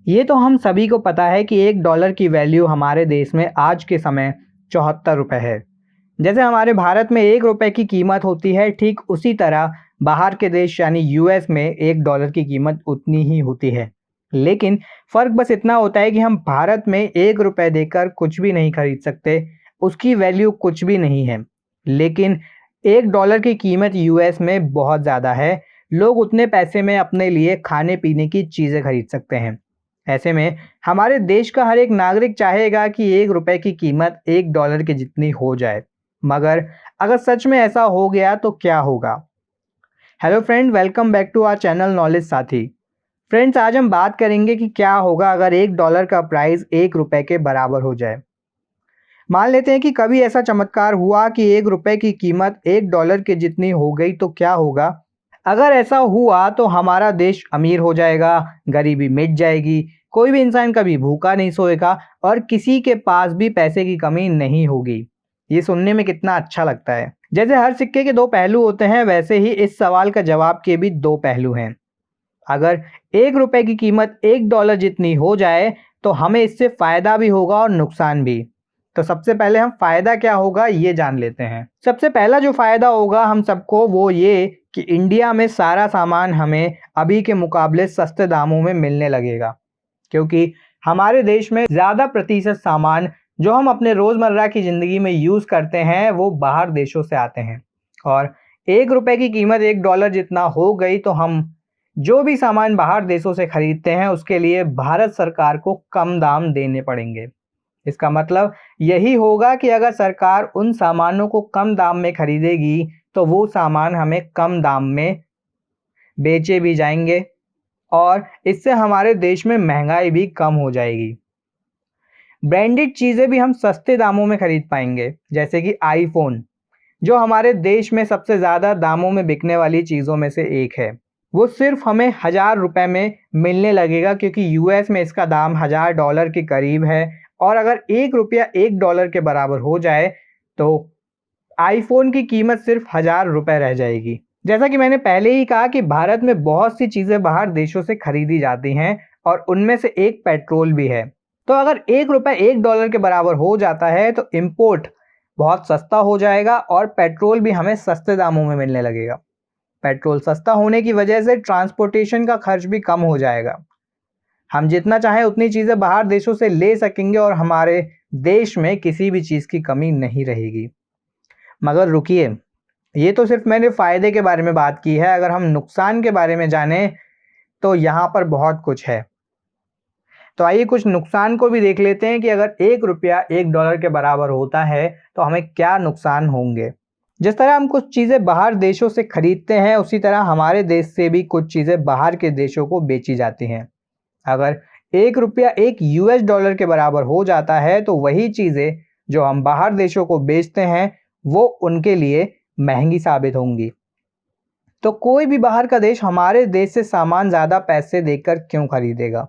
ये तो हम सभी को पता है कि $1 की वैल्यू हमारे देश में आज के समय 74 रुपये है। जैसे हमारे भारत में $1 की कीमत होती है, ठीक उसी तरह बाहर के देश यानी यूएस में $1 की कीमत उतनी ही होती है। लेकिन फ़र्क बस इतना होता है कि हम भारत में $1 देकर कुछ भी नहीं खरीद सकते, उसकी वैल्यू कुछ भी नहीं है। लेकिन $1 की कीमत यूएस में बहुत ज़्यादा है। लोग उतने पैसे में अपने लिए खाने पीने की चीज़ें खरीद सकते हैं। ऐसे में हमारे देश का हर एक नागरिक चाहेगा कि $1 की कीमत $1 के जितनी हो जाए। मगर अगर सच में ऐसा हो गया तो क्या होगा? Hello friend, welcome back to our channel knowledge साथी। फ्रेंड्स, आज हम बात करेंगे कि क्या होगा अगर $1 का प्राइस $1 के बराबर हो जाए। मान लेते हैं कि कभी ऐसा चमत्कार हुआ कि $1 की कीमत $1 के जितनी हो गई तो क्या होगा? अगर ऐसा हुआ तो हमारा देश अमीर हो जाएगा, गरीबी मिट जाएगी, कोई भी इंसान कभी भूखा नहीं सोएगा और किसी के पास भी पैसे की कमी नहीं होगी। ये सुनने में कितना अच्छा लगता है। जैसे हर सिक्के के दो पहलू होते हैं, वैसे ही इस सवाल का जवाब के भी दो पहलू हैं। अगर $1 की कीमत $1 जितनी हो जाए तो हमें इससे फायदा भी होगा और नुकसान भी। तो सबसे पहले हम फायदा क्या होगा ये जान लेते हैं। सबसे पहला जो फायदा होगा हम सबको वो ये कि इंडिया में सारा सामान हमें अभी के मुकाबले सस्ते दामों में मिलने लगेगा, क्योंकि हमारे देश में ज़्यादा प्रतिशत सामान जो हम अपने रोज़मर्रा की ज़िंदगी में यूज़ करते हैं वो बाहर देशों से आते हैं। और $1 की कीमत $1 जितना हो गई तो हम जो भी सामान बाहर देशों से खरीदते हैं उसके लिए भारत सरकार को कम दाम देने पड़ेंगे। इसका मतलब यही होगा कि अगर सरकार उन सामानों को कम दाम में खरीदेगी तो वो सामान हमें कम दाम में बेचे भी जाएंगे और इससे हमारे देश में महंगाई भी कम हो जाएगी। ब्रांडेड चीज़ें भी हम सस्ते दामों में खरीद पाएंगे, जैसे कि आईफोन, जो हमारे देश में सबसे ज़्यादा दामों में बिकने वाली चीज़ों में से एक है। वो सिर्फ हमें $1000 में मिलने लगेगा, क्योंकि यूएस में इसका दाम $1000 के करीब है। और अगर ₹1 $1 के बराबर हो जाए तो आईफोन की कीमत सिर्फ $1000 रह जाएगी। जैसा कि मैंने पहले ही कहा कि भारत में बहुत सी चीज़ें बाहर देशों से खरीदी जाती हैं और उनमें से एक पेट्रोल भी है। तो अगर $1 $1 के बराबर हो जाता है तो इम्पोर्ट बहुत सस्ता हो जाएगा और पेट्रोल भी हमें सस्ते दामों में मिलने लगेगा। पेट्रोल सस्ता होने की वजह से ट्रांसपोर्टेशन का खर्च भी कम हो जाएगा। हम जितना चाहें उतनी चीज़ें बाहर देशों से ले सकेंगे और हमारे देश में किसी भी चीज़ की कमी नहीं रहेगी। मगर रुकिए, ये तो सिर्फ मैंने फ़ायदे के बारे में बात की है। अगर हम नुकसान के बारे में जानें तो यहाँ पर बहुत कुछ है। तो आइए कुछ नुकसान को भी देख लेते हैं कि अगर $1 $1 के बराबर होता है तो हमें क्या नुकसान होंगे। जिस तरह हम कुछ चीज़ें बाहर देशों से खरीदते हैं, उसी तरह हमारे देश से भी कुछ चीज़ें बाहर के देशों को बेची जाती हैं। अगर $1 एक $1 के बराबर हो जाता है तो वही चीज़ें जो हम बाहर देशों को बेचते हैं वो उनके लिए महंगी साबित होंगी। तो कोई भी बाहर का देश हमारे देश से सामान ज़्यादा पैसे देकर क्यों खरीदेगा?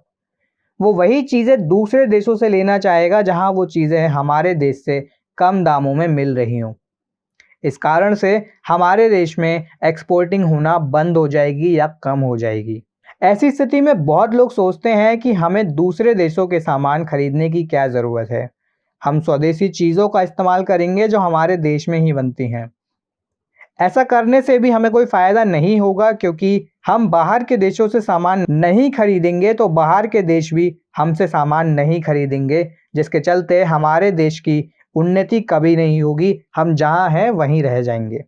वो वही चीज़ें दूसरे देशों से लेना चाहेगा जहां वो चीज़ें हमारे देश से कम दामों में मिल रही हों। इस कारण से हमारे देश में एक्सपोर्टिंग होना बंद हो जाएगी या कम हो जाएगी। ऐसी स्थिति में बहुत लोग सोचते हैं कि हमें दूसरे देशों के सामान खरीदने की क्या ज़रूरत है, हम स्वदेशी चीज़ों का इस्तेमाल करेंगे जो हमारे देश में ही बनती हैं। ऐसा करने से भी हमें कोई फ़ायदा नहीं होगा, क्योंकि हम बाहर के देशों से सामान नहीं खरीदेंगे तो बाहर के देश भी हमसे सामान नहीं खरीदेंगे, जिसके चलते हमारे देश की उन्नति कभी नहीं होगी। हम जहां हैं वहीं रह जाएंगे।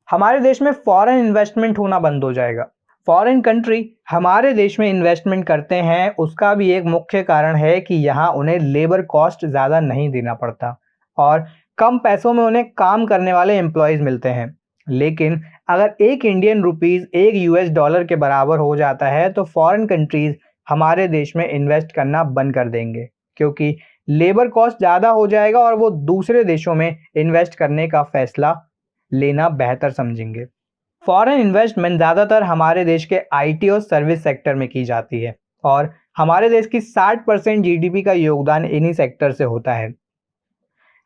हमारे देश में फॉरेन इन्वेस्टमेंट होना बंद हो जाएगा। फॉरेन कंट्री हमारे देश में इन्वेस्टमेंट करते हैं, उसका भी एक मुख्य कारण है कि यहाँ उन्हें लेबर कॉस्ट ज़्यादा नहीं देना पड़ता और कम पैसों में उन्हें काम करने वाले एम्प्लॉयज़ मिलते हैं। लेकिन अगर एक इंडियन रुपीज़ एक $1 के बराबर हो जाता है तो फॉरेन कंट्रीज़ हमारे देश में इन्वेस्ट करना बंद कर देंगे, क्योंकि लेबर कॉस्ट ज़्यादा हो जाएगा और वो दूसरे देशों में इन्वेस्ट करने का फैसला लेना बेहतर समझेंगे। फॉरेन इन्वेस्टमेंट ज़्यादातर हमारे देश के आईटी और सर्विस सेक्टर में की जाती है और हमारे देश की 60% जीडीपी का योगदान इन्हीं सेक्टर से होता है।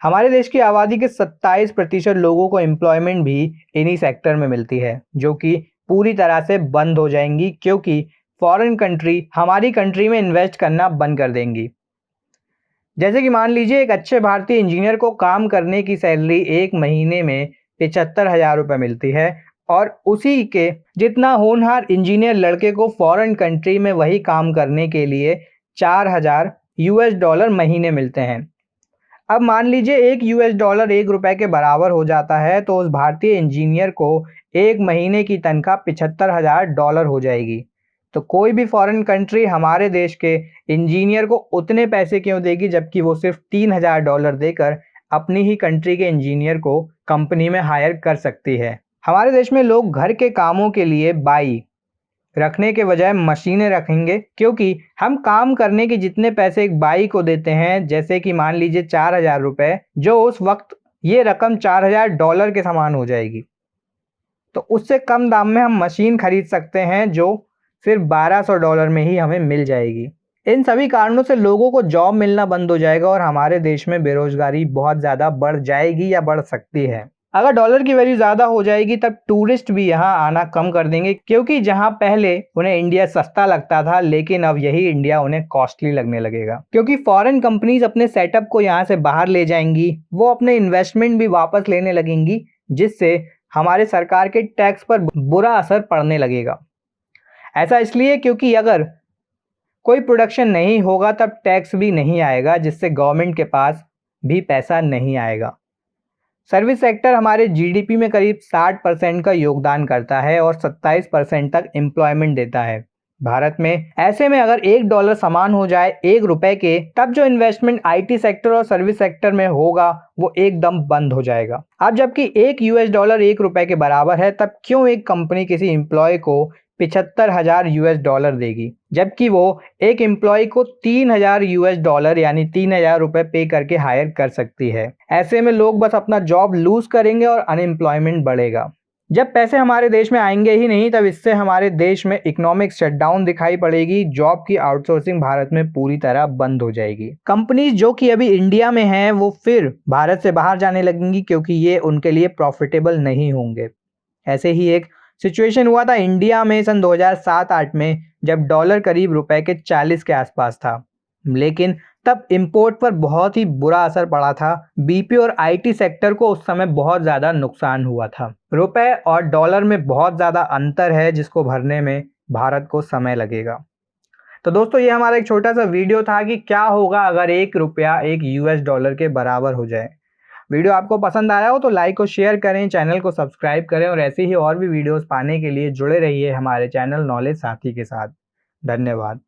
हमारे देश की आबादी के 27% लोगों को एम्प्लॉयमेंट भी इन्हीं सेक्टर में मिलती है, जो कि पूरी तरह से बंद हो जाएंगी, क्योंकि फॉरेन कंट्री हमारी कंट्री में इन्वेस्ट करना बंद कर देंगी। जैसे कि मान लीजिए एक अच्छे भारतीय इंजीनियर को काम करने की सैलरी एक महीने में 75,000 रुपये मिलती है और उसी के जितना होनहार इंजीनियर लड़के को फॉरेन कंट्री में वही काम करने के लिए 4,000 यूएस डॉलर महीने मिलते हैं। अब मान लीजिए एक यूएस डॉलर ₹1 के बराबर हो जाता है तो उस भारतीय इंजीनियर को एक महीने की तनख्वाह $75,000 हो जाएगी। तो कोई भी फॉरेन कंट्री हमारे देश के इंजीनियर को उतने पैसे क्यों देगी, जबकि वो सिर्फ $3,000 देकर अपनी ही कंट्री के इंजीनियर को कंपनी में हायर कर सकती है। हमारे देश में लोग घर के कामों के लिए बाई रखने के बजाय मशीनें रखेंगे, क्योंकि हम काम करने के जितने पैसे एक बाई को देते हैं, जैसे कि मान लीजिए 4,000 रुपये, जो उस वक्त ये रकम $4,000 के समान हो जाएगी। तो उससे कम दाम में हम मशीन खरीद सकते हैं जो सिर्फ $1,200 में ही हमें मिल जाएगी। इन सभी कारणों से लोगों को जॉब मिलना बंद हो जाएगा और हमारे देश में बेरोजगारी बहुत ज़्यादा बढ़ जाएगी या बढ़ सकती है। अगर डॉलर की वैल्यू ज़्यादा हो जाएगी तब टूरिस्ट भी यहाँ आना कम कर देंगे, क्योंकि जहाँ पहले उन्हें इंडिया सस्ता लगता था, लेकिन अब यही इंडिया उन्हें कॉस्टली लगने लगेगा, क्योंकि फॉरेन कंपनीज अपने सेटअप को यहाँ से बाहर ले जाएंगी, वो अपने इन्वेस्टमेंट भी वापस लेने लगेंगी, जिससे हमारे सरकार के टैक्स पर बुरा असर पड़ने लगेगा। ऐसा इसलिए क्योंकि अगर कोई प्रोडक्शन नहीं होगा तब टैक्स भी नहीं आएगा, जिससे गवर्नमेंट के पास भी पैसा नहीं आएगा। सर्विस सेक्टर हमारे जीडीपी में करीब 60% का योगदान करता है और 27% तक एम्प्लॉयमेंट देता है भारत में। ऐसे में अगर $1 समान हो जाए ₹1 के, तब जो इन्वेस्टमेंट आईटी सेक्टर और सर्विस सेक्टर में होगा वो एकदम बंद हो जाएगा। अब जबकि एक यूएस डॉलर ₹1 के बराबर है, तब क्यों एक कंपनी किसी एम्प्लॉय को 75,000 यूएस डॉलर देगी, जबकि वो एक एम्प्लॉय को 3,000 यूएस डॉलर यानी 3,000 रुपये पे करके हायर कर सकती है। ऐसे में लोग बस अपना जॉब लूज करेंगे और अनएम्प्लॉयमेंट बढ़ेगा। जब पैसे हमारे देश में आएंगे ही नहीं, तब इससे हमारे देश में इकोनॉमिक शटडाउन दिखाई पड़ेगी। जॉब की आउटसोर्सिंग भारत में पूरी तरह बंद हो जाएगी। कंपनीज जो कि अभी इंडिया में हैं वो फिर भारत से बाहर जाने लगेंगी, क्योंकि ये उनके लिए प्रॉफिटेबल नहीं होंगे। ऐसे ही एक सिचुएशन हुआ था इंडिया में सन 2007-8 में, जब डॉलर करीब रुपए के 40 के आसपास था, लेकिन तब इंपोर्ट पर बहुत ही बुरा असर पड़ा था। बीपी और आईटी सेक्टर को उस समय बहुत ज़्यादा नुकसान हुआ था। रुपए और डॉलर में बहुत ज़्यादा अंतर है, जिसको भरने में भारत को समय लगेगा। तो दोस्तों, ये हमारा एक छोटा सा वीडियो था कि क्या होगा अगर ₹1 एक यूएस डॉलर के बराबर हो जाए। वीडियो आपको पसंद आया हो तो लाइक और शेयर करें, चैनल को सब्सक्राइब करें और ऐसे ही और भी वीडियोस पाने के लिए जुड़े रहिए हमारे चैनल नॉलेज साथी के साथ। धन्यवाद।